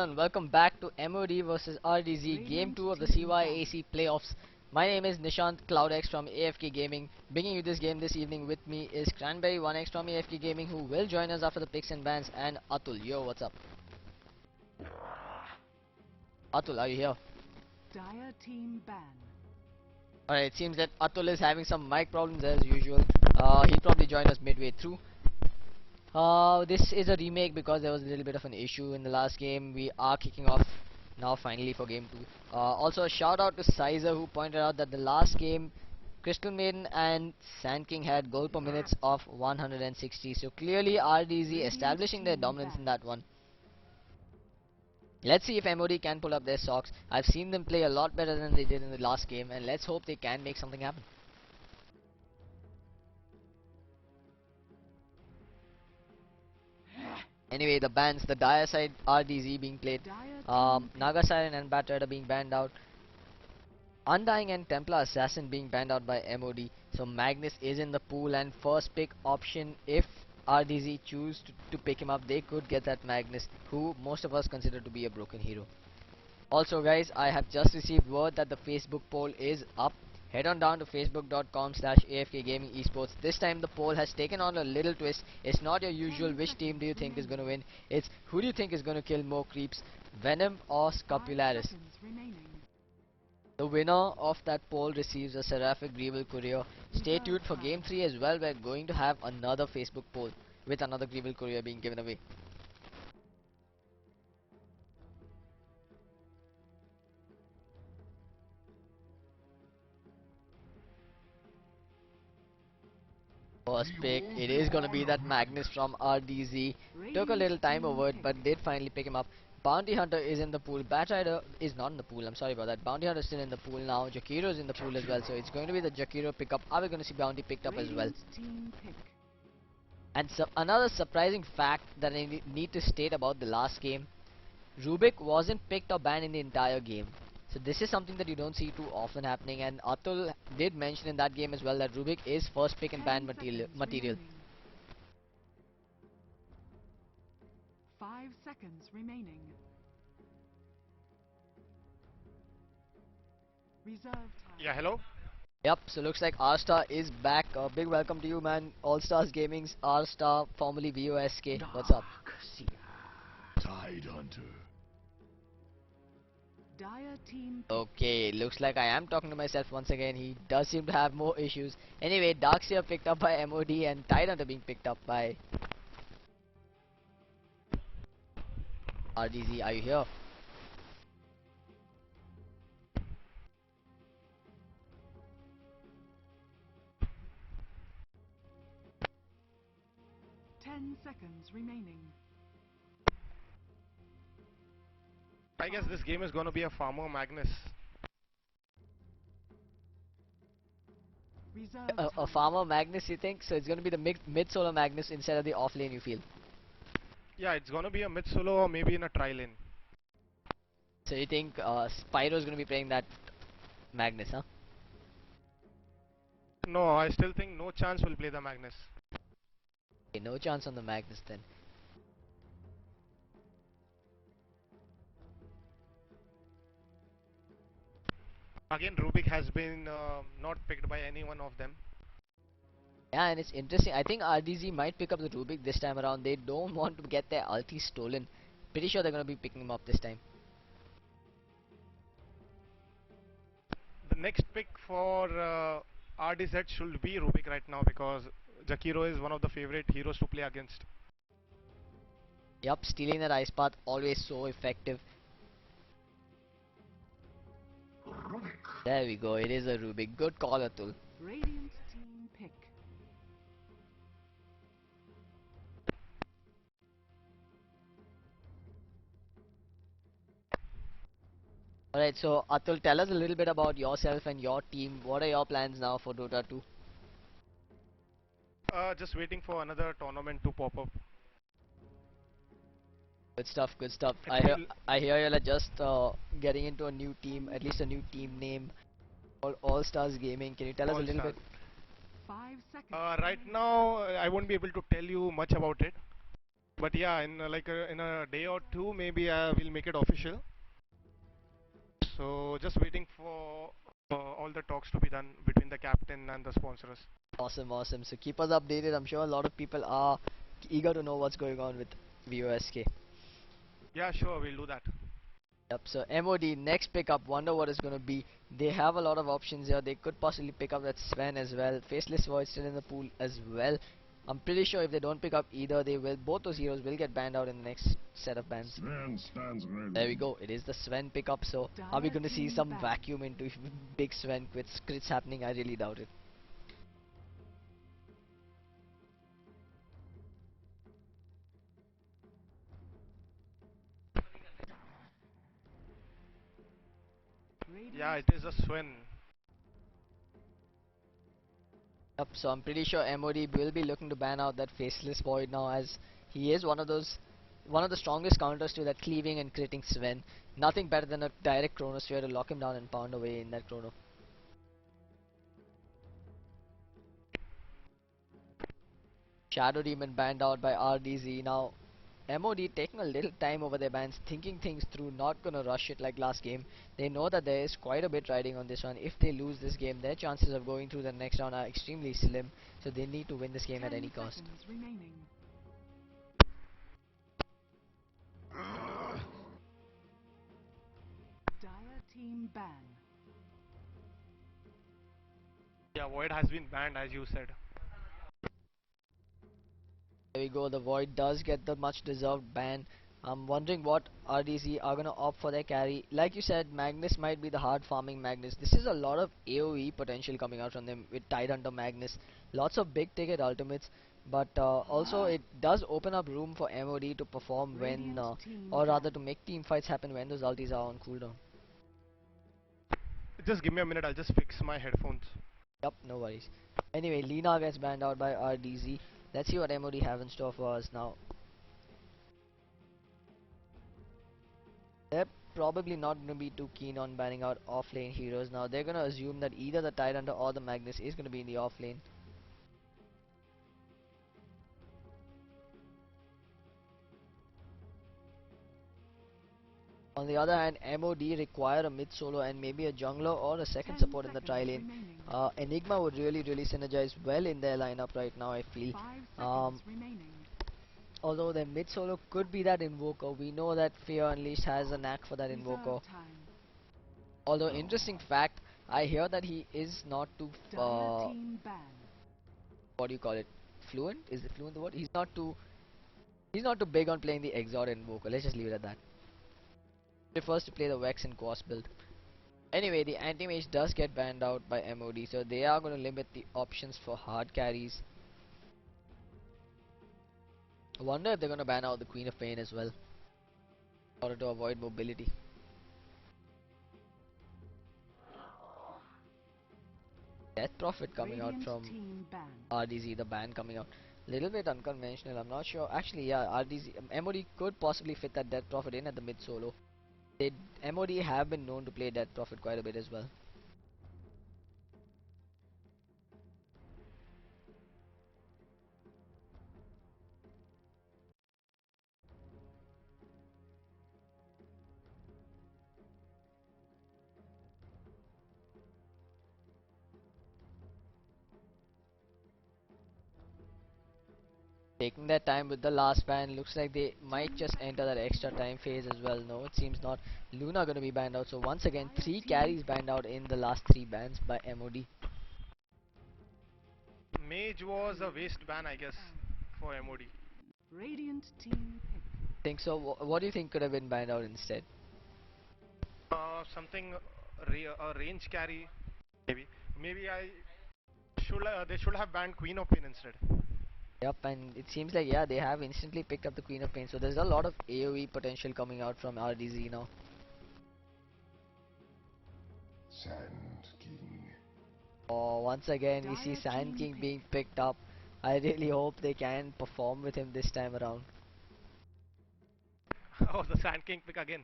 and welcome back to MOD versus Rdz Game 2 of the CYAC playoffs. My name is Nishant CloudX from AFK Gaming. Bringing you this game this evening with me is Cranberry 1x from AFK Gaming, who will join us after the picks and bans, and Atul. Yo, what's up? Atul, are you here? Dire team ban. Alright, it seems that Atul is having some mic problems as usual. He'll probably join us midway through. This is a remake because there was a little bit of an issue in the last game. We are kicking off now finally for game 2. Also a shout out to Sizer, who pointed out that the last game Crystal Maiden and Sand King had goal per minutes of 160. So clearly RDZ establishing their dominance in that one. Let's see if MOD can pull up their socks. I've seen them play a lot better than they did in the last game, and let's hope they can make something happen. Anyway, the bans, the Dire side RDZ being played, Naga Siren and Bat Rider being banned out, Undying and Templar Assassin being banned out by MOD. So Magnus is in the pool, and first pick option, if RDZ choose to pick him up, they could get that Magnus, who most of us consider to be a broken hero. Also guys, I have just received word that the Facebook poll is up. Head on down to facebook.com/AFKGamingEsports. This time the poll has taken on a little twist. It's not your usual which team do you think is going to win. It's who do you think is going to kill more creeps, Venom or Scapularis. The winner of that poll receives a Seraphic Greeble Courier. Stay tuned for game 3 as well. We're going to have another Facebook poll with another Greeble Courier being given away. First pick, it is gonna be that Magnus from RDZ. Took a little time over it, but did finally pick him up. Bounty Hunter is in the pool. Bat Rider is not in the pool. I'm sorry about that. Bounty Hunter is still in the pool now. Jakiro is in the pool as well, so it's going to be the Jakiro pickup. Are we going to see Bounty picked up as well? And another surprising fact that I need to state about the last game: Rubik wasn't picked or banned in the entire game. So this is something that you don't see too often happening, and Atul did mention in that game as well that Rubik is first pick and ban material. 5 seconds remaining. Reserve time. Yeah, hello? Yep, so looks like R-Star is back. Big welcome to you, man. All Stars Gaming's R-Star, formerly VOSK. What's up? Tide Hunter. Dire team. Okay, looks like I am talking to myself once again. He does seem to have more issues. Anyway, Darkseer picked up by MOD and Tide Hunter being picked up by RDZ. Are you here? Seconds remaining. I guess this game is gonna be a Farmer Magnus. A Farmer Magnus, you think? So it's going to be the mid-solo Magnus instead of the off-lane, you feel? Yeah, it's gonna be a mid-solo or maybe in a tri-lane. So you think Spyro is going to be playing that Magnus, huh? No, I still think no chance will play the Magnus. Okay, no chance on the Magnus then. Again, Rubik has been not picked by any one of them. Yeah, and it's interesting. I think RDZ might pick up the Rubik this time around. They don't want to get their ulti stolen. Pretty sure they're going to be picking him up this time. The next pick for RDZ should be Rubik right now, because Jakiro is one of the favorite heroes to play against. Yup, stealing that ice path, always so effective. There we go, it is a Rubik. Good call, Atul. Radiant team pick. Alright, so Atul, tell us a little bit about yourself and your team. What are your plans now for Dota 2? Just waiting for another tournament to pop up. Good stuff, good stuff. Actually, I hear you're just getting into a new team, at least a new team name, called All Stars Gaming. Can you tell us a little bit? 5 seconds. Right now, I won't be able to tell you much about it. But yeah, in a day or two, maybe we'll make it official. So just waiting for all the talks to be done between the captain and the sponsors. Awesome, awesome. So keep us updated. I'm sure a lot of people are eager to know what's going on with VOSK. Yeah, sure, we'll do that. Yep, so MOD next pickup, wonder what is gonna be. They have a lot of options here. They could possibly pick up that Sven as well. Faceless Void still in the pool as well. I'm pretty sure if they don't pick up either, they will. Both those heroes will get banned out in the next set of bans. Sven stands ready. There we go. It is the Sven pickup. So are we gonna see Dire some team vacuum into big Sven crits happening? I really doubt it. Yeah, it is a Sven. Yep, so I'm pretty sure MOD will be looking to ban out that Faceless Void now, as he is one of the strongest counters to that cleaving and critting Sven. Nothing better than a direct Chronosphere to lock him down and pound away in that Chrono. Shadow Demon banned out by RDZ. Now MOD taking a little time over their bans, thinking things through, not gonna rush it like last game. They know that there is quite a bit riding on this one. If they lose this game, their chances of going through the next round are extremely slim, so they need to win this game at 10 any cost. seconds remaining. Ah, Dire team ban. Yeah, Void has been banned as you said. There we go, the Void does get the much deserved ban. I'm wondering what RDC are gonna opt for their carry. Like you said, Magnus might be the hard farming Magnus. This is a lot of AoE potential coming out from them with Tidehunter Magnus. Lots of big ticket ultimates, but also it does open up room for MOD to perform when, Radiant team or rather ban. to make team fights happen when those ultis are on cooldown. Just give me a minute, I'll just fix my headphones. Yup, no worries. Anyway, Lina gets banned out by RDZ. Let's see what MOD have in store for us now. They're probably not going to be too keen on banning out off-lane heroes now. They're going to assume that either the Tidehunter or the Magnus is going to be in the off-lane. On the other hand, MOD require a mid-solo and maybe a jungler or a second 10 support in the seconds tri-lane. remaining. Enigma would really synergize well in their lineup right now, I feel. 5 Um, seconds remaining. Although their mid-solo could be that Invoker. We know that Fear Unleashed has a knack for that Invoker. Reserve time. Although, interesting fact, I hear that he is not too Dire team ban. what do you call it, fluent, is it fluent the word, he's not too big on playing the Exort Invoker. Let's just leave it at that. Prefers to play the Vex and Quas build. Anyway, the anti-mage does get banned out by MOD, so they are going to limit the options for hard carries. I wonder if they're going to ban out the Queen of Pain as well, in order to avoid mobility. Death Prophet coming out Radiant from team ban. RDZ, the ban coming out. Little bit unconventional, I'm not sure. Actually, yeah, RDZ, MOD could possibly fit that Death Prophet in at the mid solo. They, MOD have been known to play Death Prophet quite a bit as well. Taking their time with the last ban, looks like they might just enter that extra time phase as well. No, it seems not. Luna gonna be banned out, so once again, 3 carries banned out in the last 3 bans by MOD. Mage was a waste ban, I guess, for MOD. Radiant team pick. Think so? What do you think could have been banned out instead? Something a range carry, maybe. Maybe they should have banned Queen of Pain instead. Yep, and it seems like, yeah, they have instantly picked up the Queen of Pain, so there's a lot of AoE potential coming out from RDZ now. Sand King. Oh, once again we see Dire Sand team King pick. being picked up. I really hope they can perform with him this time around. Oh, the Sand King pick again.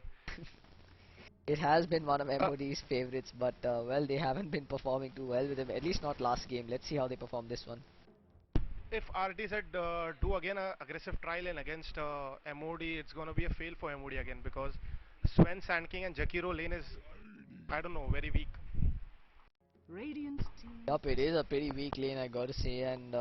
It has been one of MOD's favorites, but well, they haven't been performing too well with him, at least not last game. Let's see how they perform this one. if RTZ do again a aggressive trial and against MOD, it's gonna be a fail for MOD again because Sven, Sand King and Jakiro lane is, I don't know, very weak. Radiant team. Yup, it is a pretty weak lane, I gotta say, and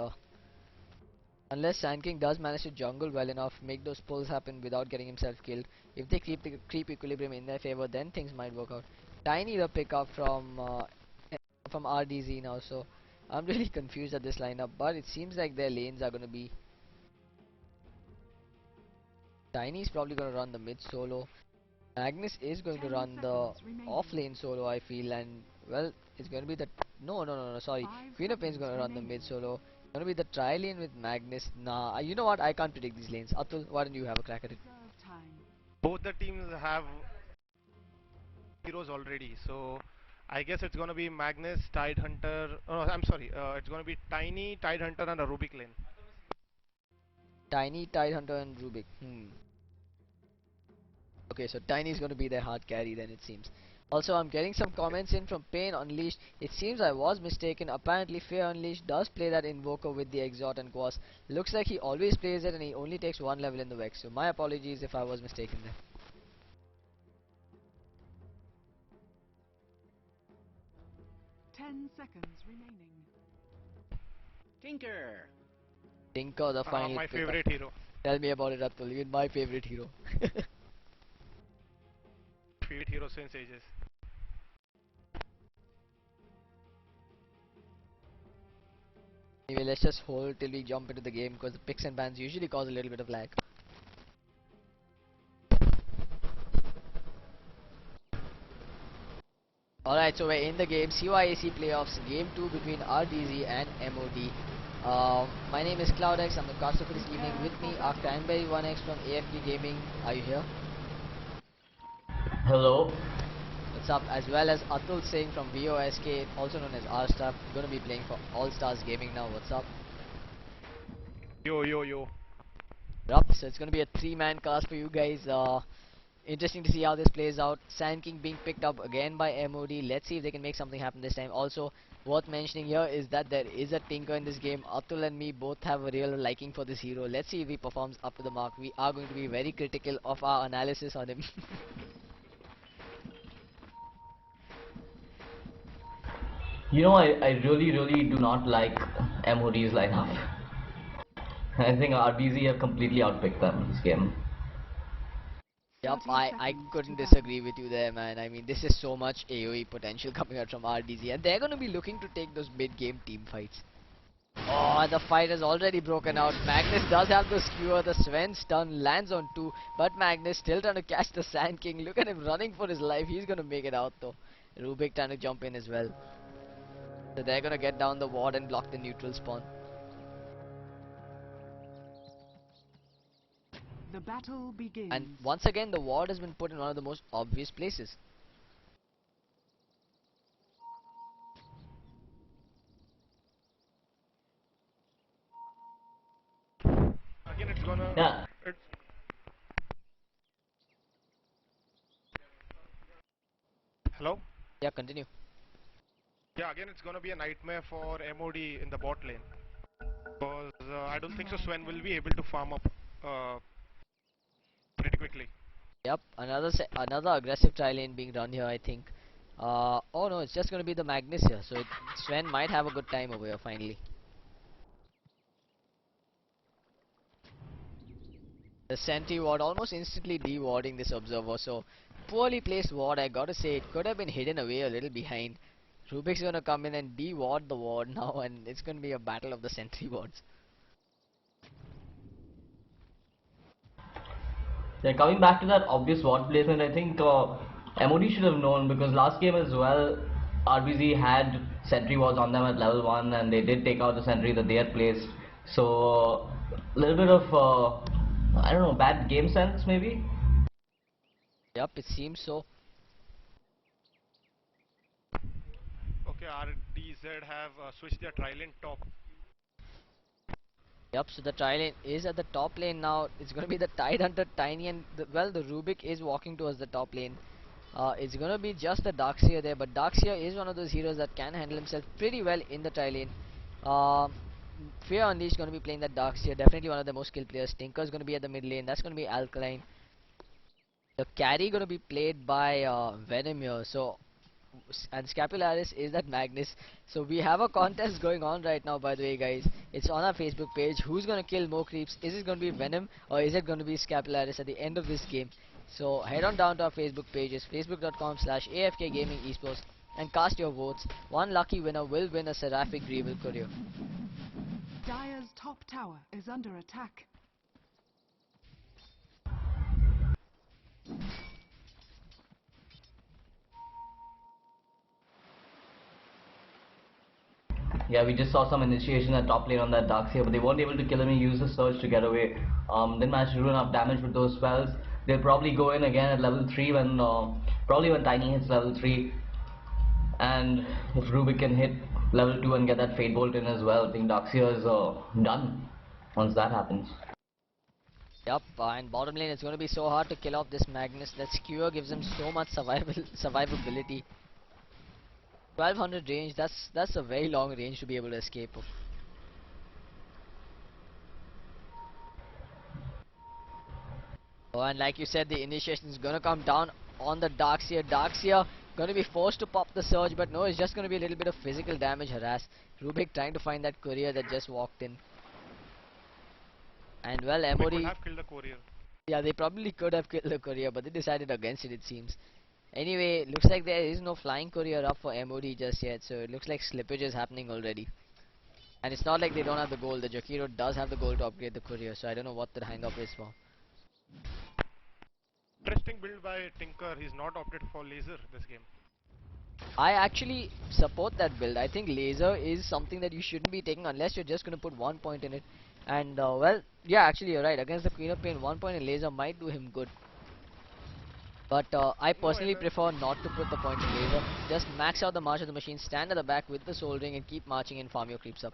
unless Sand King does manage to jungle well enough, make those pulls happen without getting himself killed, if they keep equilibrium in their favor, then things might work out. Tiny the pickup from RDZ now, so I'm really confused at this lineup, but it seems like their lanes are gonna be. Tiny's probably gonna run the mid solo. Magnus is going to 10 run the seconds remaining. off lane solo, I feel, and well, it's going to be the no, sorry. 5 Queen of Pain's going to seconds run the mid remaining. solo. Going to be the tri lane with Magnus. Nah, you know what? I can't predict these lanes. Atul, why don't you have a crack at it? Reserve time. Both the teams have heroes already, so I guess it's gonna be Magnus, Tidehunter. Oh, I'm sorry. It's gonna be Tiny, Tidehunter, and a Rubik lane. Tiny, Tidehunter, and Rubik. Okay, so Tiny is going to be their hard carry then, it seems. Also, I'm getting some comments in from Pain Unleashed. It seems I was mistaken. Apparently, Fear Unleashed does play that Invoker with the Exort and Quas. Looks like he always plays it and he only takes one level in the Vex. So my apologies if I was mistaken there. 10 seconds remaining. Tinker. Tinker, the final My pickup. favorite hero. Tell me about it, Atul. Even my favorite hero. Favorite hero since ages. Anyway, let's just hold till we jump into the game because the picks and bans usually cause a little bit of lag. Alright, so we're in the game. CYAC playoffs, game 2 between RDZ and MOD. My name is CloudX. I'm the caster for this evening. With me are Cranberry1x from AFD Gaming. Are you here? Hello. What's up? As well as Atul Singh from VOSK, also known as R-Star. Going to be playing for All Stars Gaming now. What's up? Yo, yo, yo. Yup, so it's going to be a 3-man cast for you guys. Interesting to see how this plays out. Sand King being picked up again by MOD. Let's see if they can make something happen this time. Also, worth mentioning here is that there is a Tinker in this game. Atul and me both have a real liking for this hero. Let's see if he performs up to the mark. We are going to be very critical of our analysis on him. You know, I really do not like MOD's lineup. I think RBZ have completely outpicked them this game. Yup, 30 I seconds couldn't to disagree with you there, man. I mean, this is so much AoE potential coming out from RDZ, and they're going to be looking to take those mid-game team fights. Oh, the fight has already broken out. Magnus does have the skewer. The Sven stun lands on 2, but Magnus still trying to catch the Sand King. Look at him running for his life. He's going to make it out, though. Rubik trying to jump in as well. So they're going to get down the ward and block the neutral spawn. The battle begins. And once again, the ward has been put in one of the most obvious places. Again, it's gonna. Yeah. It's, hello? Yeah, continue. Yeah, again, it's gonna be a nightmare for MOD in the bot lane. Because I don't think so Sven will be able to farm up pretty quickly. Yep, another aggressive tri lane being run here, I think. Oh no, it's just gonna be the Magnus here, so Sven might have a good time over here finally. The sentry ward almost instantly de-warding this observer, so poorly placed ward, I gotta say. It could have been hidden away a little behind. Rubik's gonna come in and de-ward the ward now, and it's gonna be a battle of the sentry wards. Yeah, coming back to that obvious ward placement, I think MOD should have known because last game as well, RBZ had sentry wards on them at level 1 and they did take out the sentry that they had placed. So, a little bit of, I don't know, bad game sense maybe? Yep, it seems so. Okay, RDZ have switched their tri lane top. Yep, so the tri lane is at the top lane now. It's gonna be the Tidehunter, Tiny, and the Rubik is walking towards the top lane. It's gonna be just the Darkseer there, but Darkseer is one of those heroes that can handle himself pretty well in the tri lane. Fear Unleashed going to be playing that Darkseer, definitely one of the most skilled players. Tinker's going to be at the mid lane, that's going to be Alkaline. The carry going to be played by Venom here, and Scapularis is that Magnus. So we have a contest going on right now, by the way, guys. It's on our Facebook page. Who's going to kill more creeps? Is it going to be Venom or is it going to be Scapularis at the end of this game? So head on down to our Facebook pages, facebook.com/AFK Gaming Esports, and cast your votes. One lucky winner will win a Seraphic Reveal Courier. Dire's top tower is under attack. Yeah, we just saw some initiation at top lane on that Darkseer, but they weren't able to kill him. He used the surge to get away. Didn't manage to do enough damage with those spells. They'll probably go in again at level 3 when probably when Tiny hits level 3. And if Rubik can hit level 2 and get that Fate Bolt in as well, I think Darkseer is done once that happens. Yup, and bottom lane it's going to be so hard to kill off this Magnus. That skewer gives him so much survivability. 1200 range, that's a very long range to be able to escape of. Oh, and like you said, the initiation is gonna come down on the Darkseer. Darkseer gonna be forced to pop the surge, but no, it's just gonna be a little bit of physical damage harass. Rubik trying to find that courier that just walked in. And well, They MOD, could have killed the courier. yeah, they probably could have killed the courier, but they decided against it seems. Anyway, looks like there is no flying courier up for MOD just yet, so it looks like slippage is happening already. And it's not like they don't have the gold. The Jakiro does have the gold to upgrade the courier, so I don't know what the hang up is for. Interesting build by Tinker. He's not opted for laser this game. I actually support that build. I think laser is something that you shouldn't be taking unless you're just going to put 1 point in it. And well, yeah, actually you're right. Against the Queen of Pain, 1 point in laser might do him good. But I personally prefer not to put the point in laser. Just max out the March of the Machine, stand at the back with the Soul Ring and keep marching and farm your creeps up.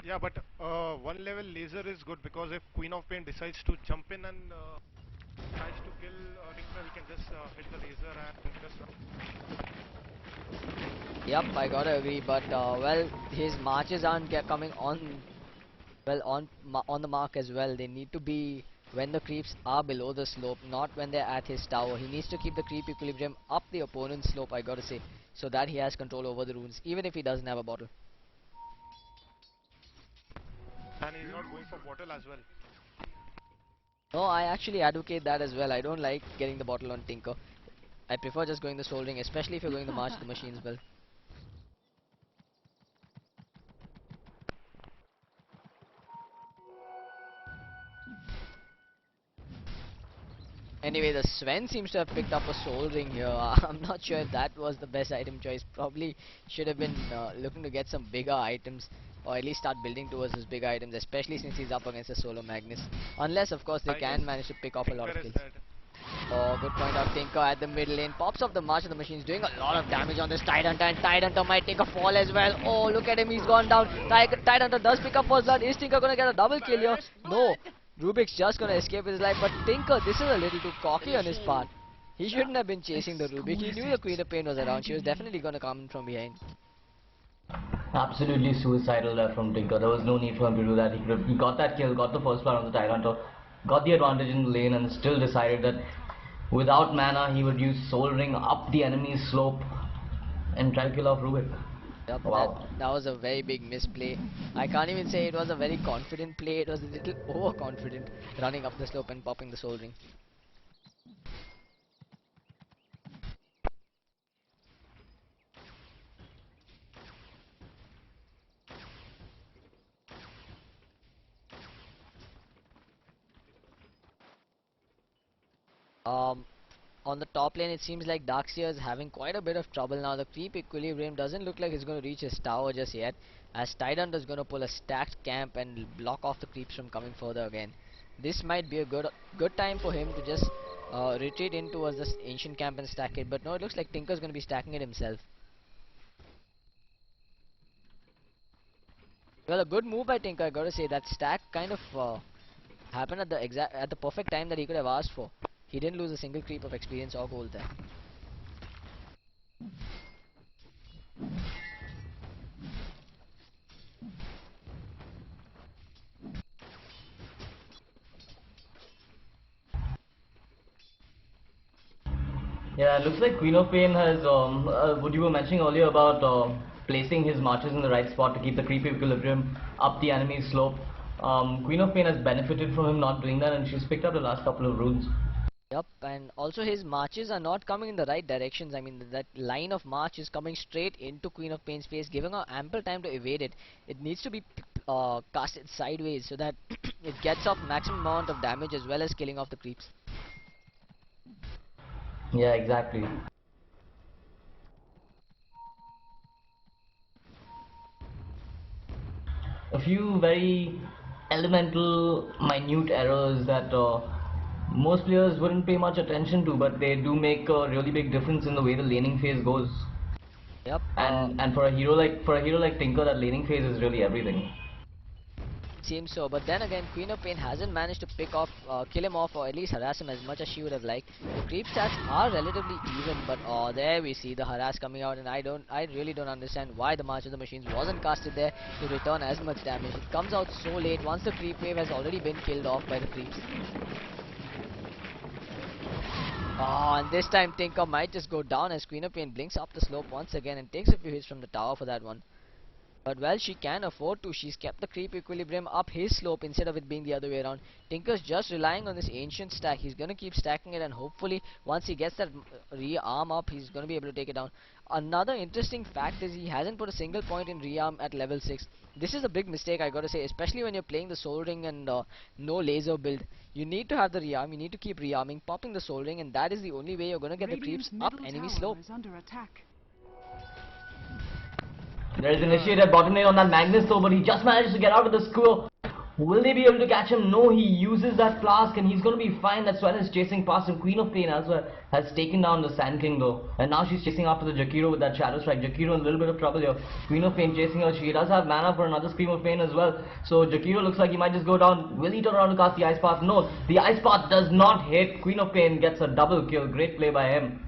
Yeah, but 1 level laser is good because if Queen of Pain decides to jump in and tries to kill Tinker, he can just hit the laser and just... Yep, I gotta agree, but well, his marches aren't coming on, well, on the mark as well. They need to be when the creeps are below the slope, not when they're at his tower. He needs to keep the creep equilibrium up the opponent's slope, I gotta say, so that he has control over the runes, even if he doesn't have a bottle. And he's not going for bottle as well. No, I actually advocate that as well. I don't like getting the bottle on Tinker. I prefer just going the Soul Ring, especially if you're going the March of the Machines build. Anyway, the Sven seems to have picked up a Soul Ring here. I'm not sure if that was the best item choice. Probably should have been looking to get some bigger items, or at least start building towards those big items, especially since he's up against a solo Magnus. Unless, of course, they can manage to pick off a lot of kills. Oh, good point out. Tinker at the middle lane. Pops off the March of the Machines, doing a lot of damage on this Tidehunter, and Tidehunter might take a fall as well. Oh, look at him, he's gone down. Tidehunter does pick up first blood. Is Tinker gonna get a double kill here? No. Rubik's just gonna escape with his life, but Tinker, this is a little too cocky on his part. He shouldn't have been chasing the Rubik. He knew the Queen of Pain was around. She was definitely gonna come in from behind. Absolutely suicidal there from Tinker. There was no need for him to do that. He got that kill, got the first blood on the Tidehunter, got the advantage in the lane, and still decided that without mana he would use Soul Ring up the enemy's slope and try to kill off Rubik. Yep, Wow. that was a very big misplay. I can't even say it was a very confident play. It was a little overconfident, running up the slope and popping the Soul Ring. On the top lane, it seems like Darkseer is having quite a bit of trouble now. The creep equilibrium doesn't look like it's going to reach his tower just yet, as Tidehunter is going to pull a stacked camp and block off the creeps from coming further again. This might be a good time for him to just retreat in towards this ancient camp and stack it, but no, it looks like Tinker's going to be stacking it himself. Well, a good move by Tinker, I gotta say. That stack kind of happened at the perfect time that he could have asked for. He didn't lose a single creep of experience or gold there. Yeah, looks like Queen of Pain has, what you were mentioning earlier about placing his marches in the right spot to keep the creep equilibrium up the enemy's slope. Queen of Pain has benefited from him not doing that, and she's picked up the last couple of runes. Yep, and also his marches are not coming in the right directions. I mean, that line of march is coming straight into Queen of Pain's face, giving her ample time to evade it. It needs to be casted sideways so that it gets off maximum amount of damage as well as killing off the creeps. Yeah, exactly. A few very elemental, minute errors that most players wouldn't pay much attention to, but they do make a really big difference in the way the laning phase goes. Yep. And for a hero like Tinker, that laning phase is really everything. Seems so, but then again, Queen of Pain hasn't managed to kill him off, or at least harass him as much as she would have liked. The creep stats are relatively even, but there we see the harass coming out, and I really don't understand why the March of the Machines wasn't casted there to return as much damage. It comes out so late once the creep wave has already been killed off by the creeps. And this time Tinker might just go down as Queen of Pain blinks up the slope once again and takes a few hits from the tower for that one. But well, she can afford to. She's kept the creep equilibrium up his slope instead of it being the other way around. Tinker's just relying on this ancient stack. He's gonna keep stacking it, and hopefully once he gets that rearm up, he's gonna be able to take it down. Another interesting fact is he hasn't put a single point in rearm at level 6. This is a big mistake, I gotta say, especially when you're playing the Soul Ring and no laser build. You need to have the rearm, you need to keep rearming, popping the Soul Ring, and that is the only way you're gonna get the creeps up enemy slope. Is under attack. There is initiated bottom lane on that Magnus though, but he just managed to get out of the skewer. Will they be able to catch him? No, he uses that flask and he's going to be fine. That Sven is chasing past him. Queen of Pain as well has taken down the Sand King though. And now she's chasing after the Jakiro with that Shadow Strike. Jakiro in a little bit of trouble here. Queen of Pain chasing her. She does have mana for another Scream of Pain as well. So Jakiro looks like he might just go down. Will he turn around to cast the Ice Path? No, the Ice Path does not hit. Queen of Pain gets a double kill. Great play by him.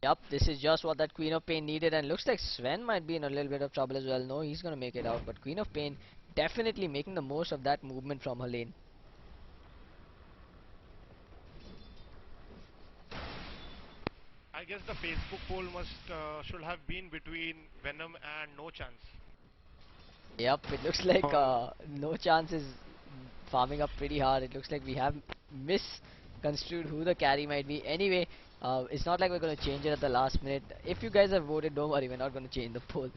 Yup, this is just what that Queen of Pain needed, and looks like Sven might be in a little bit of trouble as well. No, he's gonna make it out, but Queen of Pain definitely making the most of that movement from her lane. I guess the Facebook poll should have been between Venom and No Chance. Yep, it looks like No Chance is farming up pretty hard. It looks like we have misconstrued who the carry might be. Anyway, it's not like we're going to change it at the last minute. If you guys have voted, don't worry, we're not going to change the poll.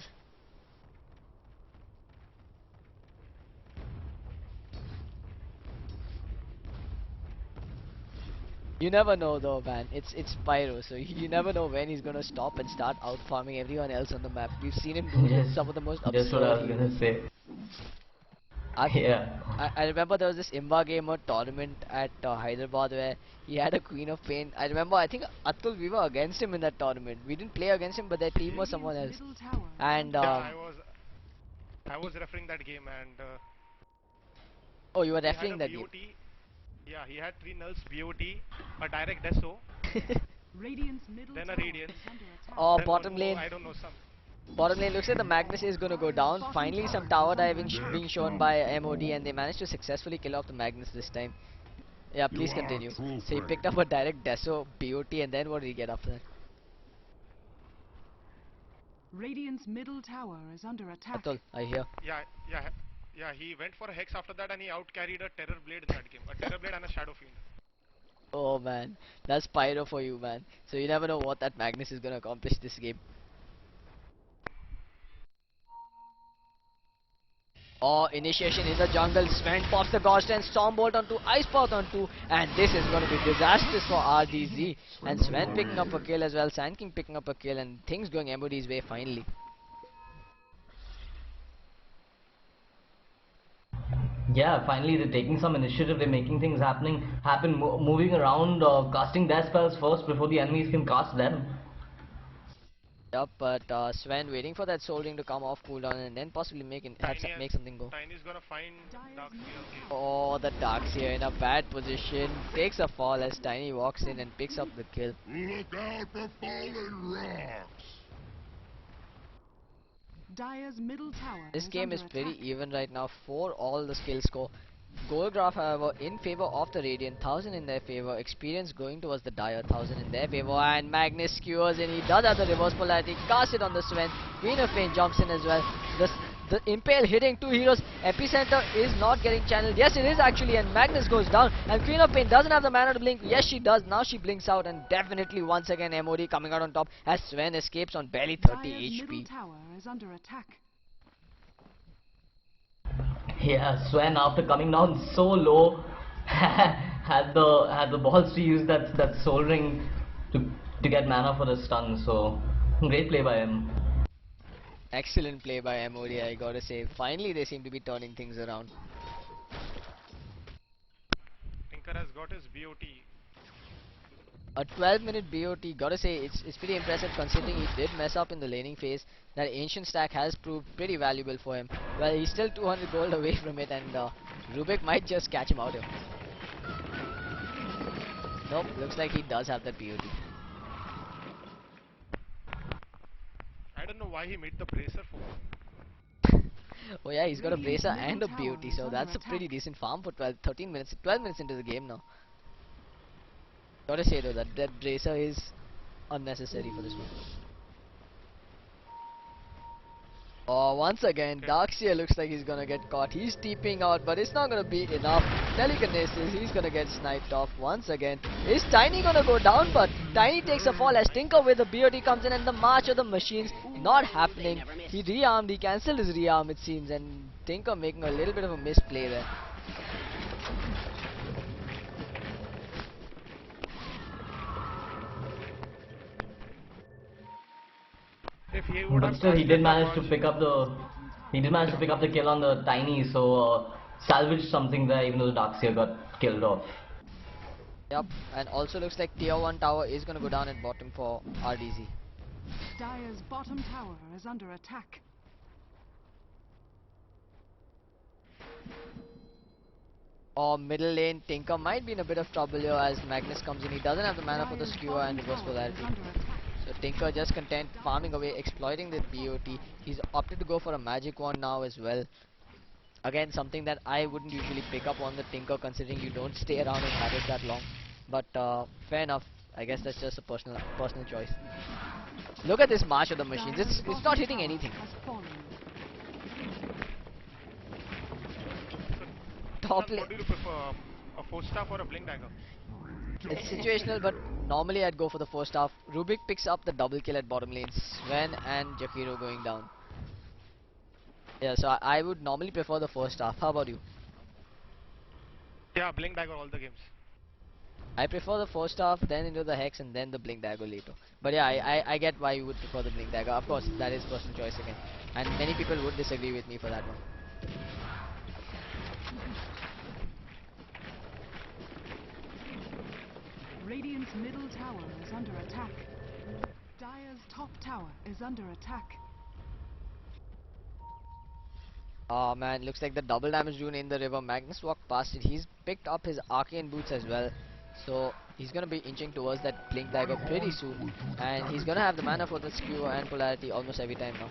You never know though, man. It's Pyro, so you never know when he's gonna stop and start out farming everyone else on the map. We've seen him do Yes, some of the most just what I was absurd gonna say. Yeah. I remember there was this Imba Gamer tournament at Hyderabad where he had a Queen of Pain. I remember, I think Atul, we were against him in that tournament. We didn't play against him, but their team was someone else. Middle tower is And Yeah, I was refereeing that game, and oh, you were he had refereeing a that game. BOT. Yeah, he had 3 nulls, BOT, a direct deso, Radiant's middle then a tower Radiance. is under attack. Oh, then bottom one more, lane. I don't know, some. Bottom lane looks like the Magnus is gonna go down. Finally, some tower diving being shown by MOD, and they managed to successfully kill off the Magnus this time. Yeah, please You are continue. true So he picked up a direct deso, BOT, and then what did he get after that? Radiant's middle tower is under attack. Atul, I hear. Yeah, he went for a Hex after that, and he out-carried a Terror Blade in that game. A Terror Blade and a Shadow Fiend. Oh man, that's Pyro for you, man. So you never know what that Magnus is gonna accomplish this game. Oh, initiation in the jungle. Sven pops the Ghost and Stormbolt onto Ice Path onto, and this is going to be disastrous for Rdz. And Sven picking up a kill as well. Sand King picking up a kill, and things going MOD's way finally. Yeah, finally they're taking some initiative, they're making things happen, moving around, casting their spells first before the enemies can cast them. Yup, but Sven waiting for that Soul Ring to come off cooldown and then possibly make something go. Tiny's gonna find Darkseer. Oh, the Darkseer in a bad position. Takes a fall as Tiny walks in and picks up the kill. Look out for fallen rocks! Dire's middle tower This is game under is pretty attack. even right now for all the skill score. Goal graph, however, in favor of the Radiant, 1000 in their favor, experience going towards the Dire, 1000 in their favor, and Magnus skewers in. He does have the reverse polarity, casts it on the Sven. Queen of Pain jumps in as well. The Impale hitting two heroes. Epicenter is not getting channeled. Yes, it is actually, and Magnus goes down. And Queen of Pain doesn't have the mana to blink. Yes, she does. Now she blinks out, and definitely once again MOD coming out on top as Sven escapes on barely 30 Dire's middle HP. tower is under attack. Yeah, Sven after coming down so low had the balls to use that soul ring to get mana for the stun. So great play by him. Excellent play by MOD, I gotta say. Finally, they seem to be turning things around. Tinker has got his BOT. A 12-minute BOT, gotta say, it's pretty impressive considering he did mess up in the laning phase. That ancient stack has proved pretty valuable for him. Well, he's still 200 gold away from it, and Rubik might just catch him out here. Nope, looks like he does have that BOT. I don't know why he made the bracer for. Oh yeah, he's got a bracer and a BOT, so that's a pretty decent farm for 12 minutes into the game now. Gotta say though, that bracer is unnecessary for this one. Oh, once again, Darkseer looks like he's gonna get caught. He's TPing out, but it's not gonna be enough. Telekinesis, he's gonna get sniped off once again. Is Tiny gonna go down? But Tiny takes a fall as Tinker with the BOT comes in, and the March of the Machines not happening. He rearmed, he cancelled his rearm it seems, and Tinker making a little bit of a misplay there. If he would But have still, he casted did the manage to March- pick up the kill on the Tiny. So salvaged something there, even though the Darkseer got killed off. Yep, and also looks like tier 1 tower is gonna go down at bottom for RDZ. Dire's bottom tower is under attack. Or middle lane, Tinker might be in a bit of trouble here as Magnus comes in. He doesn't have the mana for the Dire's skewer bottom and reverse tower polarity. is under attack. So Tinker just content farming away, exploiting the BOT. He's opted to go for a magic wand now as well. Again, something that I wouldn't usually pick up on the Tinker considering you don't stay around in battles that long. But fair enough. I guess that's just a personal choice. Look at this March of the Machines. Dire's It's bottom not hitting tower anything. has fallen. Top What lane. do you prefer, a 4-staff or a blink dagger? It's situational, but normally I'd go for the first half. Rubik picks up the double kill at bottom lane. Sven and Jakiro going down. Yeah, so I would normally prefer the first half. How about you? Yeah, blink dagger all the games. I prefer the first half, then into the Hex, and then the Blink Dagger later. But yeah, I get why you would prefer the Blink Dagger. Of course, that is personal choice again. And many people would disagree with me for that one. Radiant's middle tower is under attack. Dire's top tower is under attack. Oh man, looks like the double damage rune in the river. Magnus walked past it. He's picked up his arcane boots as well. So he's gonna be inching towards that Blink Dagger pretty soon. And he's gonna have the mana for the skewer and polarity almost every time now.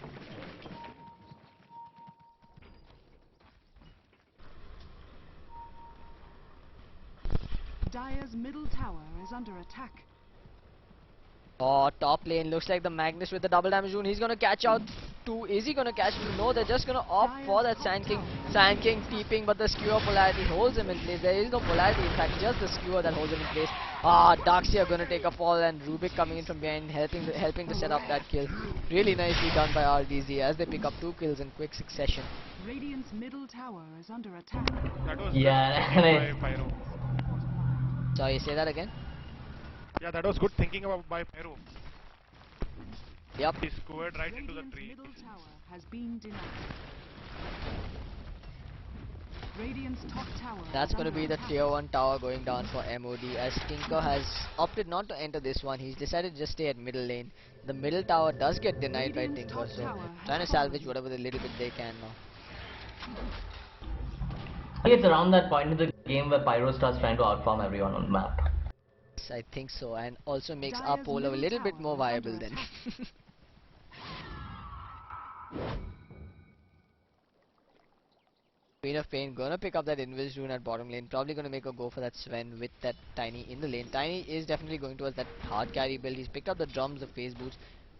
Dire's middle tower is under attack. Oh, top lane looks like the Magnus with the double damage rune. He's gonna catch out two. Is he gonna catch two? No, they're just gonna opt for that Sand King. Sand King peeping, but the skewer polarity holds him in place. There is no polarity, in fact, just the skewer that holds him in place. Ah, Darkseer gonna take a fall, and Rubik coming in from behind, helping to set up that kill. Really nicely done by RDZ as they pick up 2 kills in quick succession. Radiant's middle tower is under attack. That was Yeah, good and by Pyro. Sorry, say that again. Yeah, that was good thinking about by Pyro. Yep. He scored right into the Radiant's tree. middle tower has been denied. Radiant's top tower That's is gonna under be the attack. tier 1 tower going down for MOD as Tinker has opted not to enter this one. He's decided to just stay at middle lane. The middle tower does get denied by Radiant's Tinker, top so tower has trying to fallen. salvage whatever the little bit they can now. I think it's around that point in the game where Pyro starts trying to outfarm everyone on the map. Yes, I think so, and also makes Dire's our poll a middle little bit tower more is viable under then. attack. Queen of Pain gonna pick up that Invis rune at bottom lane. Probably gonna make a go for that Sven with that Tiny in the lane. Tiny is definitely going towards that hard carry build. He's picked up the drums, the phase boots.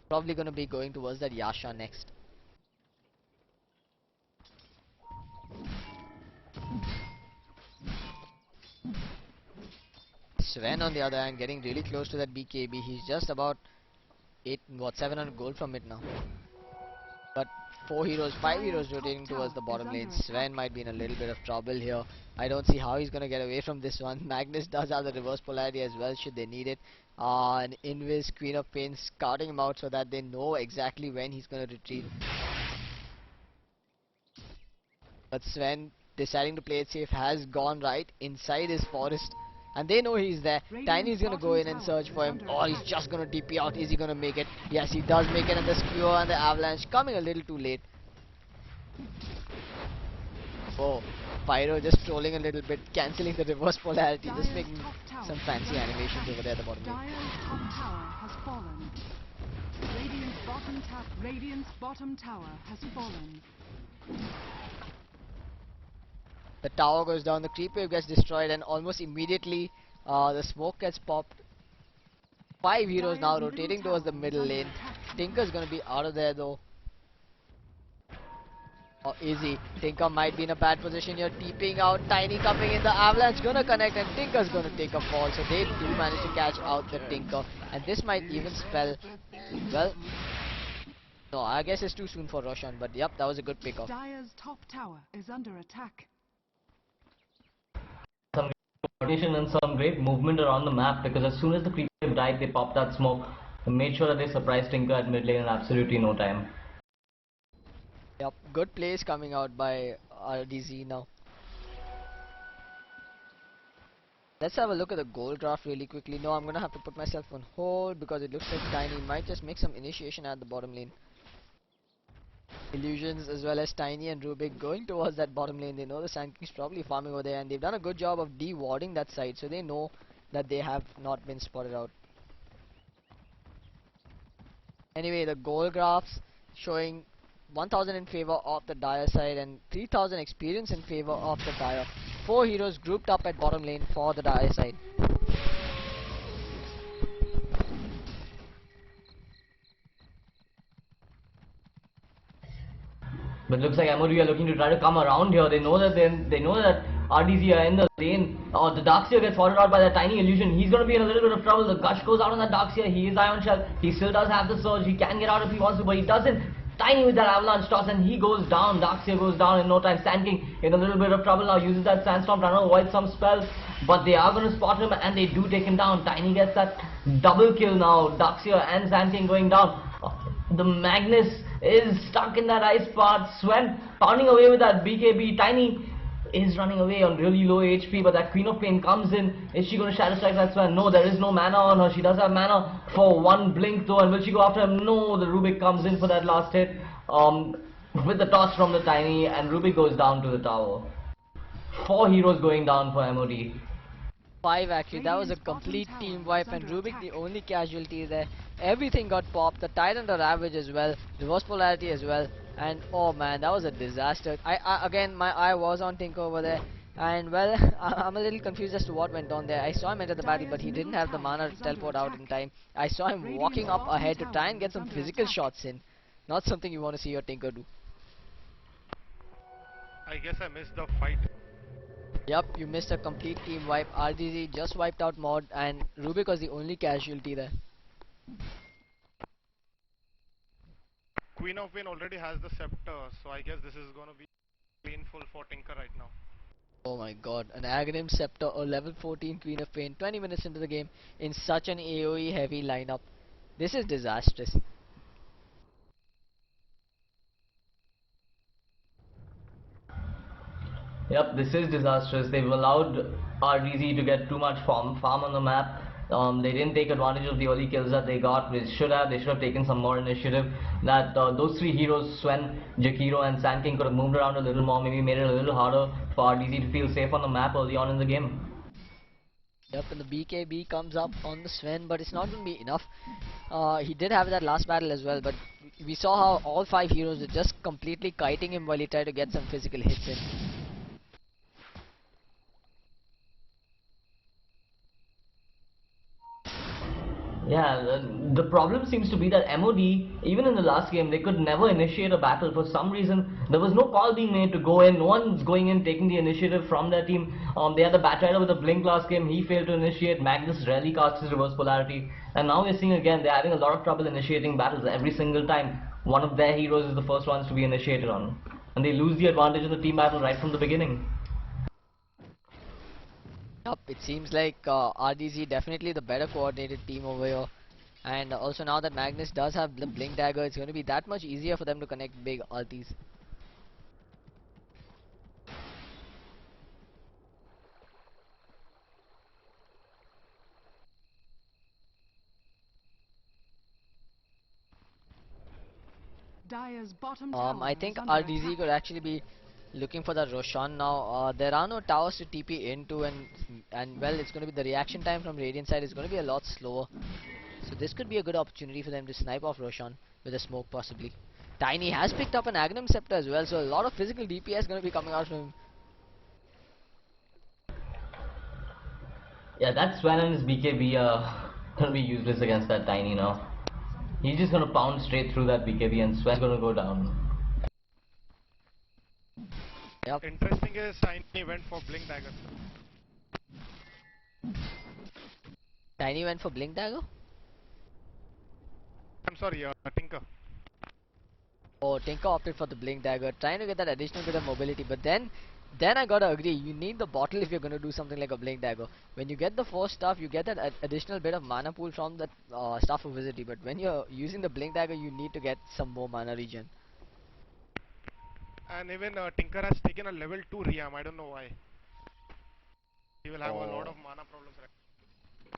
Probably gonna be going towards that Yasha next. Sven on the other hand getting really close to that BKB. He's just about 700 gold from it now. But 5 heroes rotating towards the bottom lane. Sven might be in a little bit of trouble here. I don't see how he's gonna get away from this one. Magnus does have the reverse polarity as well should they need it. And Invis, Queen of Pain scouting him out so that they know exactly when he's gonna retreat. But Sven deciding to play it safe has gone right inside his forest. And they know he's there. Tiny's gonna go in and search for him. Or he's just gonna TP out. Is he gonna make it? Yes, he does make it. And the Skewer and the Avalanche coming a little too late. Oh, Pyro just trolling a little bit, cancelling the reverse polarity, just making some fancy animations over there at the bottom. Dire's top tower has fallen. Radiant's bottom tower has fallen. The tower goes down, the creep wave gets destroyed, and almost immediately the smoke gets popped. 5 heroes now rotating towards the middle lane. Tinker's gonna be out of there though. Or is he? Tinker might be in a bad position here, TPing out. Tiny coming in, the Avalanche gonna connect, and Tinker's gonna take a fall. So they do manage to catch out the Tinker, and this might even spell, well, no, I guess it's too soon for Roshan, but yep, that was a good pick off. Dire's top tower is under attack. Some coordination and some great movement around the map, because as soon as the creep wave died, they popped that smoke and made sure that they surprised Tinker at mid lane in absolutely no time. Yep, good plays coming out by Rdz now. Let's have a look at the goal graph really quickly. No, I'm gonna have to put myself on hold because it looks like Tiny might just make some initiation at the bottom lane. Illusions as well as Tiny and Rubik going towards that bottom lane. They know the Sand King's probably farming over there, and they've done a good job of de-warding that side, so they know that they have not been spotted out. Anyway, the goal graphs showing 1000 in favor of the Dire side and 3000 experience in favor of the Dire. 4 heroes grouped up at bottom lane for the Dire side. But looks like MOD are looking to try to come around here. They know that Rdz are in the lane. The Darkseer gets followed out by the Tiny Illusion. He's going to be in a little bit of trouble. The Gush goes out on that Darkseer. He is Ion Shell. He still does have the Surge. He can get out if he wants to, but he doesn't. Tiny with that Avalanche toss, and he goes down. Darkseer goes down in no time. Sand King in a little bit of trouble now. Uses that Sandstorm trying to avoid some spells, but they are going to spot him, and they do take him down. Tiny gets that double kill now. Darkseer and Sand King going down. The Magnus is stuck in that ice part. Sven pounding away with that BKB. Tiny is running away on really low HP, but that Queen of Pain comes in. Is she going to Shadow Strike that Sven? No, there is no mana on her. She does have mana for one blink though, and will she go after him? No, the Rubik comes in for that last hit with the toss from the Tiny, and Rubik goes down to the tower. 4 heroes going down for MOD. 5 actually, that was a complete team wipe, and Rubik the only casualty there. Everything got popped, the Titan, the Ravage as well, reverse polarity as well, and oh man, that was a disaster. Again, my eye was on Tinker over there, and well, I'm a little confused as to what went on there. I saw him enter the battle, but he didn't have the mana to teleport out in time. I saw him walking up ahead to try and get some physical shots in. Not something you want to see your Tinker do. I guess I missed the fight. Yep, you missed a complete team wipe. Rdz just wiped out Mod, and Rubik was the only casualty there. Queen of Pain already has the scepter, so I guess this is gonna be painful for Tinker right now. Oh my god, an Aghanim Scepter or level 14 Queen of Pain 20 minutes into the game in such an AoE heavy lineup. This is disastrous. Yep, this is disastrous. They've allowed Rdz to get too much farm on the map. They didn't take advantage of the early kills that they got. They should have taken some more initiative. That those 3 heroes, Sven, Jakiro and Sand King, could have moved around a little more, maybe made it a little harder for Rdz to feel safe on the map early on in the game. Yep, and the BKB comes up on the Sven, but it's not going to be enough. He did have that last battle as well, but we saw how all 5 heroes were just completely kiting him while he tried to get some physical hits in. Yeah, the problem seems to be that MOD, even in the last game, they could never initiate a battle. For some reason, there was no call being made to go in. No one's going in, taking the initiative from their team. They had the Batrider with a blink last game. He failed to initiate. Magnus rarely casts his reverse polarity. And now we're seeing again, they're having a lot of trouble initiating battles every single time. One of their heroes is the first ones to be initiated on. And they lose the advantage in the team battle right from the beginning. Yup, it seems like RDZ definitely the better coordinated team over here. And also now that Magnus does have the Blink Dagger, it's going to be that much easier for them to connect big ultis. Dire's bottom tower I is think under RDZ attack. could actually be looking for the Roshan now. There are no towers to TP into, and well, it's going to be the reaction time from Radiant side is going to be a lot slower. So this could be a good opportunity for them to snipe off Roshan with a smoke possibly. Tiny has picked up an Agnum Scepter as well, so a lot of physical DPS going to be coming out from him. Yeah, that Sven and his BKB gonna be useless against that Tiny now. He's just gonna pound straight through that BKB and Sven's gonna go down. Yep. Interesting is Tiny went for Blink Dagger. Tiny went for Blink Dagger? I'm sorry, Tinker. Oh, Tinker opted for the Blink Dagger, trying to get that additional bit of mobility, but then I gotta agree, you need the bottle if you're gonna do something like a Blink Dagger. When you get the force stuff, you get that additional bit of mana pool from that Staff of Visibility, but when you're using the Blink Dagger, you need to get some more mana regen. And even Tinker has taken a level 2 Riam, I don't know why. He will have a lot of mana problems right.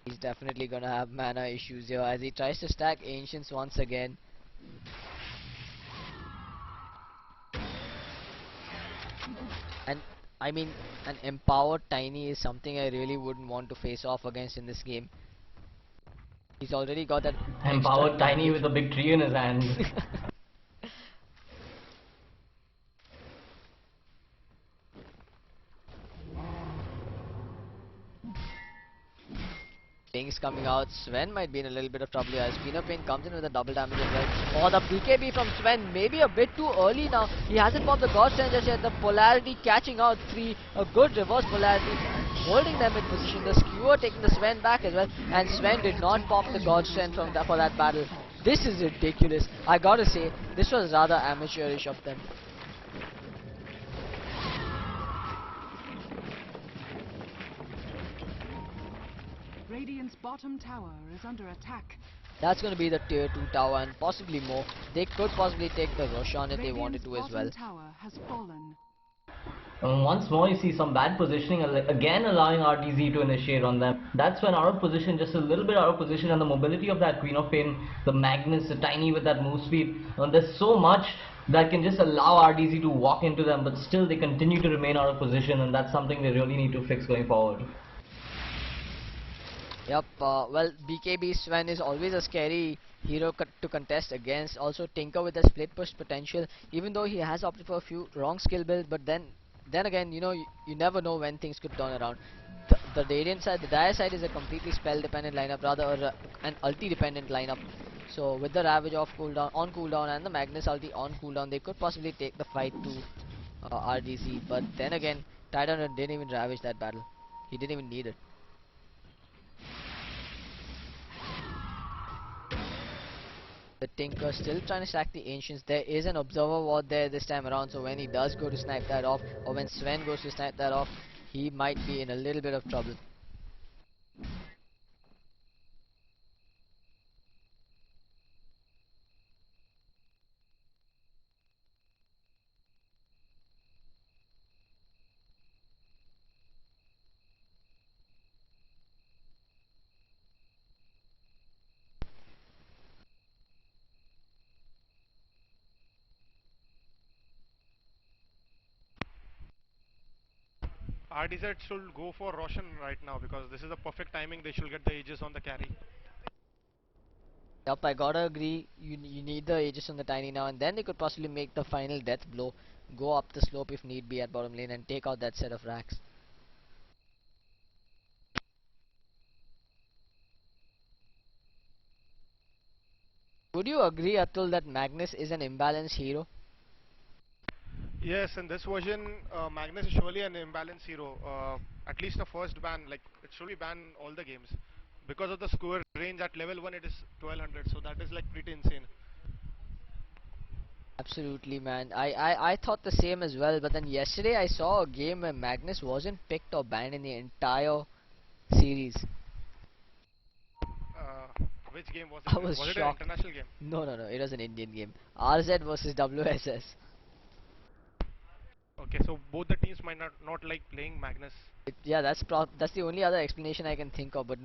He's definitely gonna have mana issues here as he tries to stack Ancients once again. And I mean, an empowered Tiny is something I really wouldn't want to face off against in this game. He's already got that Empowered extra Tiny with a big tree in his hand. things coming out. Sven might be in a little bit of trouble here as Spinner Pain comes in with a double damage as well. Oh, the BKB from Sven, maybe a bit too early now. He hasn't popped the God Strand just yet. The polarity catching out 3, a good reverse polarity, holding them in position. The skewer taking the Sven back as well, and Sven did not pop the God Strand for that battle. This is ridiculous. I gotta say, this was rather amateurish of them. Radiant's bottom tower is under attack. That's going to be the tier 2 tower and possibly more. They could possibly take the Roshan if they wanted to as well. Radiant's bottom tower has fallen. Once more you see some bad positioning, again allowing RDZ to initiate on them. That's when out of position, just a little bit out of position, and the mobility of that Queen of Pain, the Magnus, the Tiny with that move speed, there's so much that can just allow RDZ to walk into them, but still they continue to remain out of position, and that's something they really need to fix going forward. Yep, well, BKB Sven is always a scary hero to contest against. Also Tinker with a split push potential, even though he has opted for a few wrong skill builds, but then again, you know, you never know when things could turn around. The Radiant side, the Dire side is a completely spell dependent lineup, rather an ulti dependent lineup. So with the Ravage on cooldown and the Magnus ulti on cooldown, they could possibly take the fight to RDC. But then again, Tidon didn't even ravage that battle. He didn't even need it. The Tinker still trying to stack the Ancients. There is an Observer Ward there this time around, so when he does go to snipe that off, or when Sven goes to snipe that off, he might be in a little bit of trouble. RDZ should go for Roshan right now because this is the perfect timing. They should get the Aegis on the carry. Yup, I gotta agree. You need the Aegis on the Tiny now, and then they could possibly make the final death blow, go up the slope if need be at bottom lane, and take out that set of racks. Would you agree, Atul, that Magnus is an imbalanced hero? Yes, in this version, Magnus is surely an imbalanced hero. At least the first ban, like it should be banned in all the games. Because of the score range at level 1, it is 1200, so that is like pretty insane. Absolutely, man. I thought the same as well, but then yesterday I saw a game where Magnus wasn't picked or banned in the entire series. Which game was I it? was Was it an shocked. international game? No, no, no, it was an Indian game. RZ versus WSS. Okay, so both the teams might not like playing Magnus. Yeah, that's the only other explanation I can think of. But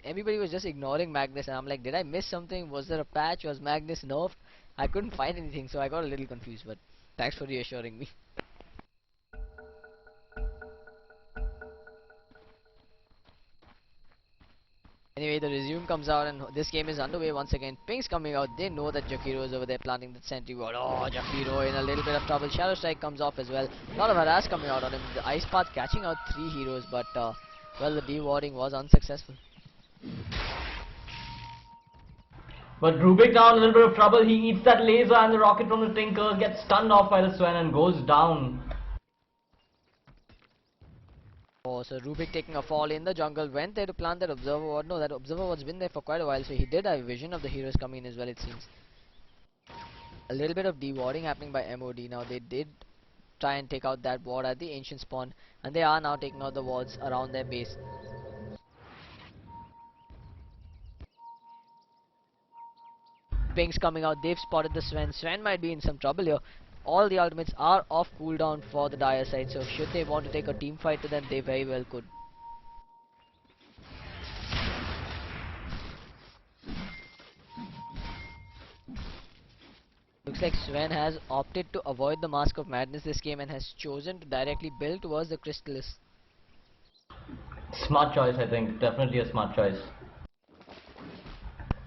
everybody was just ignoring Magnus, and I'm like, did I miss something? Was there a patch? Was Magnus nerfed? I couldn't find anything, so I got a little confused. But thanks for reassuring me. Anyway, the resume comes out and this game is underway once again. Ping's coming out. They know that Jakiro is over there planting the sentry ward. Oh, Jakiro in a little bit of trouble. Shadow Strike comes off as well. A lot of harass coming out on him. The Ice Path catching out 3 heroes, but well, the dewarding was unsuccessful. But Rubik now in a little bit of trouble. He eats that laser and the rocket from the Tinker gets stunned off by the Sven and goes down. Oh, so Rubik taking a fall in the jungle, went there to plant that observer ward. No, that observer ward's been there for quite a while, so he did have vision of the heroes coming in as well, it seems. A little bit of dewarding happening by MOD. Now they did try and take out that ward at the ancient spawn, and they are now taking out the wards around their base. Pings coming out, they've spotted the Sven. Sven might be in some trouble here. All the ultimates are off cooldown for the Dire side, so should they want to take a team fight to them, they very well could. Looks like Sven has opted to avoid the Mask of Madness this game and has chosen to directly build towards the Crystallis. Smart choice, I think. Definitely a smart choice.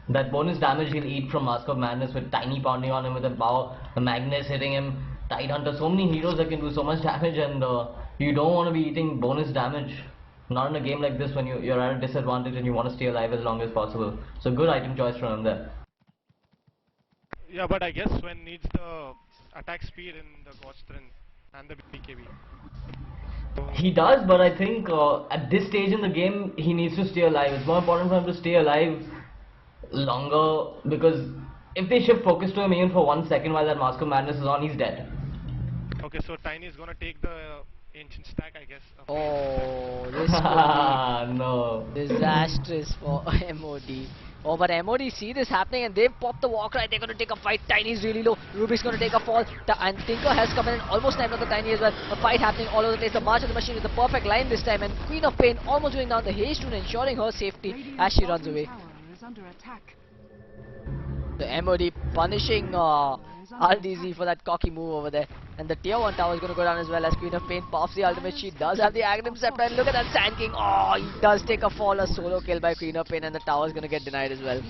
That bonus damage he'll eat from Mask of Madness with Tiny pounding on him with the power, the Magnus hitting him, Tidehunter, so many heroes that can do so much damage, and you don't want to be eating bonus damage. Not in a game like this when you're at a disadvantage and you want to stay alive as long as possible. So good item choice from him there. Yeah, but I guess Sven needs the attack speed in the God Strength and the BKB. He does, but I think at this stage in the game he needs to stay alive. It's more important for him to stay alive longer, because if they shift focus to him even for 1 second while that Mask of Madness is on, he's dead. Okay, so Tiny is gonna take the ancient stack, I guess. Oh, this could No. be disastrous for MOD. Oh, but MOD see this happening and they've popped the walk right. They're going to take a fight. Tiny's really low. Rubik's going to take a fall. And Tinker has come in and almost sniped on the Tiny as well. A fight happening all over the place. The March of the Machine is the perfect line this time. And Queen of Pain almost going down the haste rune, ensuring her safety as she runs away. Tower is under attack. The MOD punishing Rdz for that cocky move over there. And the tier 1 tower is going to go down as well as Queen of Pain pops the ultimate. She does have the Aghanim Scepter, and look at that Sand King. Oh, he does take a fall, a solo kill by Queen of Pain, and the tower is going to get denied as well.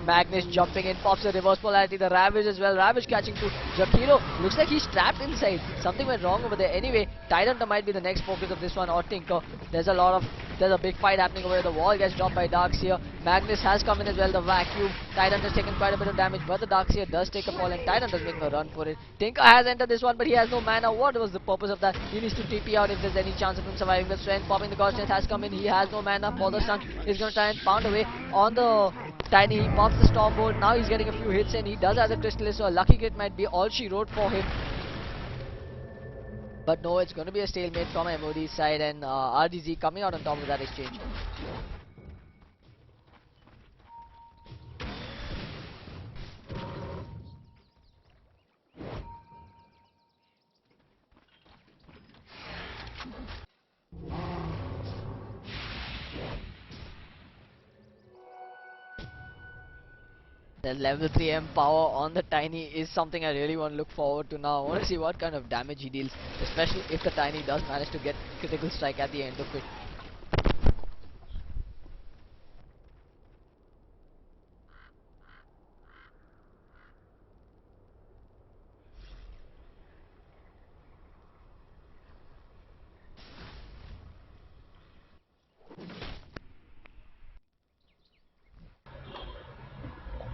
Magnus jumping in, pops a reverse polarity, the Ravage as well. Ravage catching to Jakiro. Looks like he's trapped inside. Something went wrong over there. Anyway, Tidehunter might be the next focus of this one, or Tinker. There's a big fight happening over here. The wall gets dropped by Darkseer. Magnus has come in as well, the vacuum. Tidehunter's taken quite a bit of damage, but the Darkseer does take a fall, and Tidehunter's making a run for it. Tinker has entered this one, but he has no mana. What was the purpose of that? He needs to TP out if there's any chance of him surviving. The Strength popping the God Strength has come in. He has no mana for the stun. He's going to try and pound away on the Tiny. He pops the Stormbolt. Now he's getting a few hits, and he does have the Crystallis, so a lucky crit might be all she wrote for him. But no, it's going to be a stalemate from MOD's side, and Rdz coming out on top of that exchange. The level 3M power on the Tiny is something I really want to look forward to now. I want to see what kind of damage he deals, especially if the Tiny does manage to get critical strike at the end of it.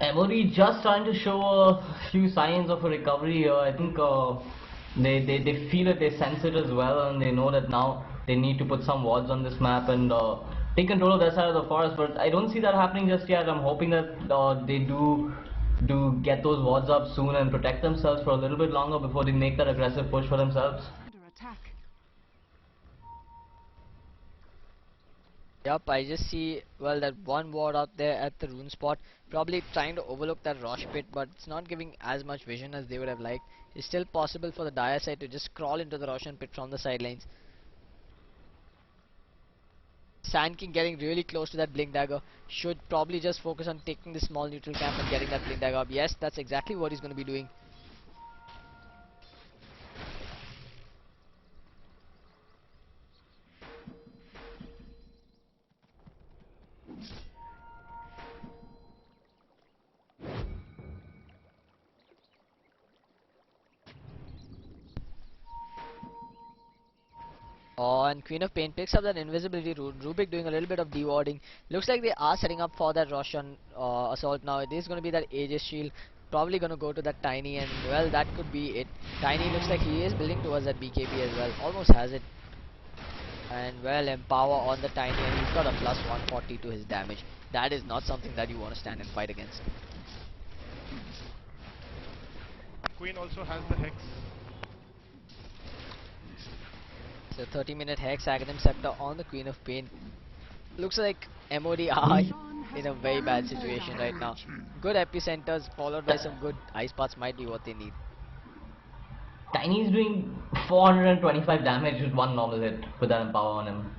MOD just trying to show a few signs of a recovery here. I think they feel it, they sense it as well, and they know that now they need to put some wards on this map and take control of their side of the forest. But I don't see that happening just yet. I'm hoping that they do get those wards up soon and protect themselves for a little bit longer before they make that aggressive push for themselves. Under attack. Yup, I just see, well, that one ward out there at the rune spot, probably trying to overlook that Rosh pit, but it's not giving as much vision as they would have liked. It's still possible for the Dire side to just crawl into the Roshan pit from the sidelines. Sand King getting really close to that Blink Dagger, should probably just focus on taking the small neutral camp and getting that Blink Dagger up. Yes, that's exactly what he's going to be doing. Oh, and Queen of Pain picks up that invisibility rune. Rubik doing a little bit of dewarding. Looks like they are setting up for that Roshan assault now. It is going to be that Aegis shield. Probably going to go to that Tiny, and well, that could be it. Tiny looks like he is building towards that BKB as well. Almost has it. And well, Empower on the Tiny, and he's got a plus 140 to his damage. That is not something that you want to stand and fight against. Queen also has the Hex. So 30-minute Hex Aghanim Scepter on the Queen of Pain. Looks like MOD are in a very bad situation right now. Good epicenters followed by some good ice paths might be what they need. Tiny is doing 425 damage with one normal hit with that Empower on him.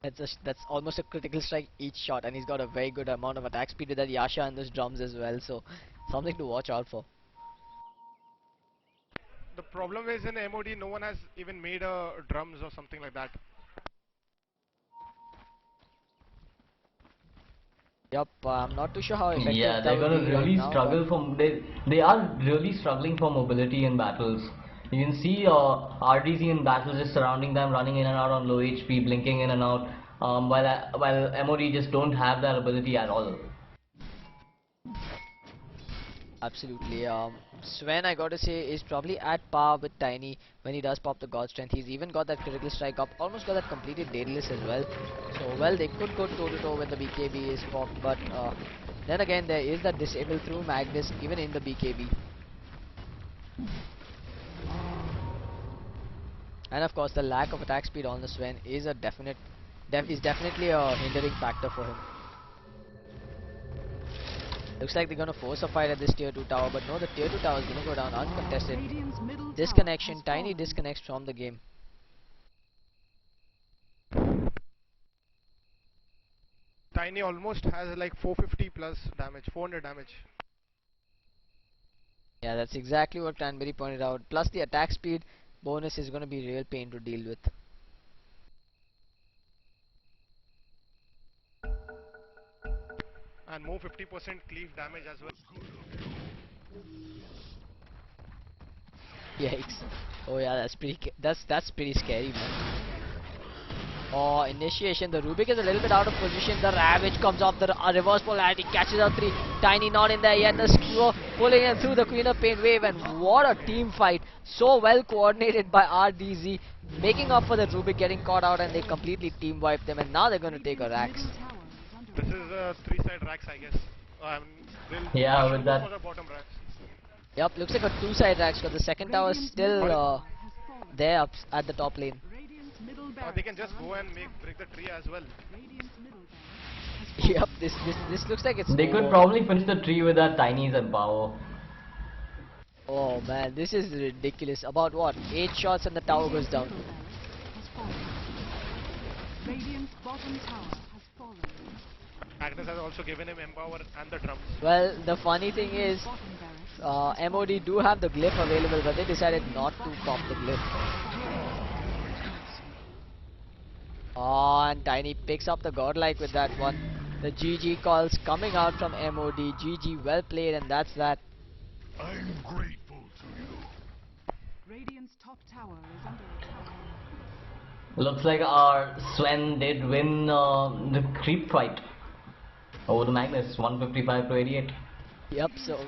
That's almost a critical strike each shot, and he's got a very good amount of attack speed with that Yasha and those drums as well, so something to watch out for. The problem is in MOD no one has even made a drums or something like that. Yup, I'm not too sure how effective Yeah, that they're will gonna be right really now, struggle for they are really struggling for mobility in battles. You can see Rdz in battles just surrounding them, running in and out on low HP, blinking in and out, while MOD just don't have that ability at all. Absolutely. Sven, I gotta say, is probably at par with Tiny when he does pop the God Strength. He's even got that critical strike up, almost got that completed Daedalus as well. So, well, they could go toe to toe when the BKB is popped, but then again, there is that disable through Magnus even in the BKB. And of course, the lack of attack speed on the Sven is a definitely a hindering factor for him. Looks like they're gonna force a fight at this tier 2 tower, but no, the tier 2 tower is gonna go down uncontested. Radiant's middle tower Disconnection, has Tiny fallen. disconnects from the game. Tiny almost has like 450 plus damage, 400 damage. Yeah, that's exactly what Cranberry pointed out. Plus the attack speed bonus is gonna be real pain to deal with. And more 50% cleave damage as well. Yikes! Oh yeah, that's pretty scary, man. Oh, initiation. The Rubik is a little bit out of position. The Ravage comes off the reverse polarity, catches out 3. Tiny not in there yet. The Skewer pulling him through the Queen of Pain wave, and what a team fight! So well coordinated by Rdz, making up for the Rubik getting caught out, and they completely team wiped them. And now they're going to take a Rax. Middle tower is under This is a 3-side Rax, I guess. Yeah, they'll with that. go for the bottom Rax. Yup, looks like a 2-side Rax, because the second tower is Radiant's still middle tower has fallen. there up at the top lane. Radiant's middle Or barracks they can just are go under and break the tree as well. Radiant's middle barracks has fallen. Yup, this looks like it's They could over. probably finish the tree with that Tiny's Empower. Oh man, this is ridiculous. About what? 8 shots and the tower goes down. Middle barracks has fallen. Radiant's bottom tower has fallen. Magnus has also given him Empower and the drums. Well, the funny thing is, Bottom barracks MOD do have the glyph available, but they decided not to pop the glyph. Oh, and Tiny picks up the godlike with that one. The GG calls coming out from MOD. GG, well played, and that's that. I'm grateful to you. Radiant's top tower is under attack. Looks like our Sven did win the creep fight over the Magnus, 155 to 88. Yep, so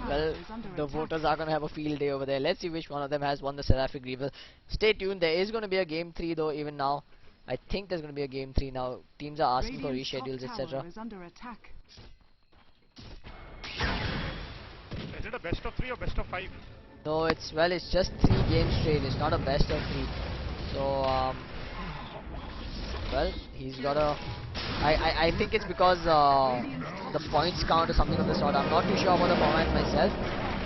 well, the voters are gonna have a field day over there. Let's see which one of them has won the Seraphic Reaver. Stay tuned, there is gonna be a game 3 though, even now. I think there's gonna be a game 3 now. Teams are asking for Radiant's top reschedules, etc. tower is under attack. Is it a best of 3 or best of 5? No, it's well, it's just 3 games straight. It's not a best of 3. So well, he's got a. I think it's because the points count or something of the sort. I'm not too sure about the format myself,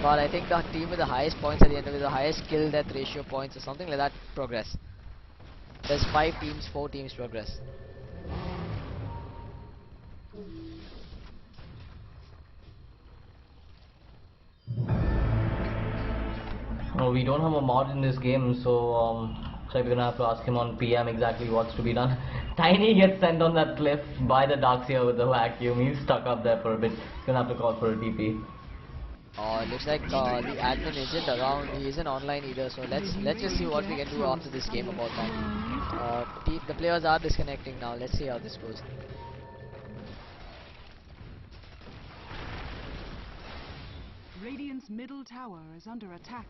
but I think the team with the highest points at the end of it, the highest kill death ratio points or something like that, progress. There's 5 teams, 4 teams progress. No, we don't have a mod in this game, so so we're gonna have to ask him on PM exactly what's to be done. Tiny gets sent on that cliff by the Darkseer with the vacuum. He's stuck up there for a bit. He's gonna have to call for a TP. Oh, it looks like the admin isn't around. He isn't online either. So let's just see what we can do after this game about that. The players are disconnecting now. Let's see how this goes. Radiant's middle tower is under attack.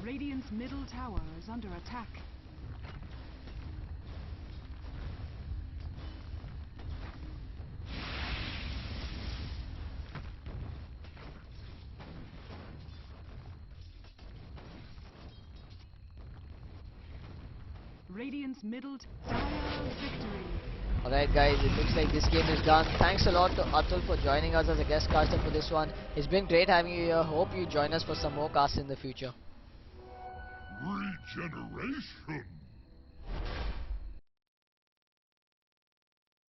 Radiant's middle tower is under attack. Radiant's middle tower victory. Alright guys, it looks like this game is done. Thanks a lot to Atul for joining us as a guest caster for this one. It's been great having you here. Hope you join us for some more casts in the future. Regeneration.